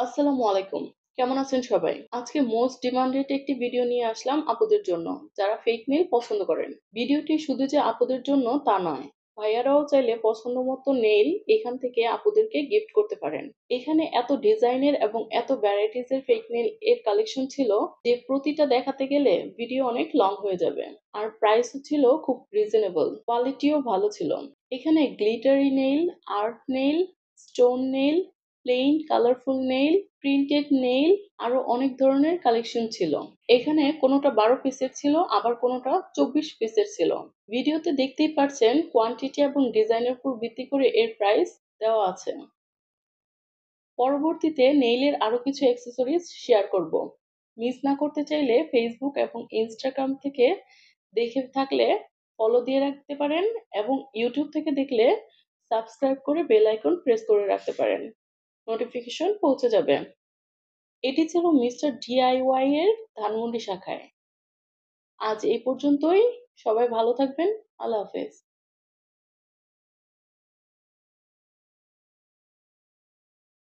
আসসালামু আলাইকুম। কেমন আছেন সবাই? আজকে মোস্ট ডিমান্ডেড একটি ভিডিও নিয়ে আসলাম আপুদের জন্য, যারা ফেক নেইল পছন্দ করেন। ভিডিওটি শুধু যে আপুদের জন্য তা নয়। ভাইয়ারাও চাইলে পছন্দ মতো নেইল এখান থেকে আপুদেরকে গিফট করতে পারেন। এখানে এত ডিজাইনের এবং এত ভ্যারাইটিস এর ফেক নেইল এর কালেকশন ছিল যে প্রতিটা দেখাতে গেলে ভিডিও অনেক লং হয়ে যাবে। আর প্রাইসও ছিল খুব রিজনেবল। কোয়ালিটিও ভালো ছিল। এখানে glittery nail, art nail, stone nail, plain colourful nail, printed nail আরো অনেক ধরনের কালেকশন ছিল। এখানে কোনোটা 12 পিসের ছিল, আবার কোনোটা 24 পিসের ছিল। ভিডিওতে দেখতেই পাচ্ছেন কোয়ান্টিটি এবং ডিজাইনের উপর ভিত্তি করে এর প্রাইস দেওয়া আছে। পরবর্তীতে নেইলের আরো কিছু অ্যাক্সেসরিজ শেয়ার করব। মিস না করতে চাইলে ফেসবুক এবং ইনস্টাগ্রাম থেকে দেখে থাকলে ফলো দিয়ে রাখতে পারেন, এবং ইউটিউব থেকে দেখলে সাবস্ক্রাইব করে বেল আইকন প্রেস করে রাখতে পারেন, নোটিফিকেশন পৌঁছে যাবে। এটি ছিল মিস্টার ডিআইওয়াই এর ধানমন্ডি শাখায়। আজ এই পর্যন্তই। সবাই ভালো থাকবেন। আল্লাহ হাফেজ।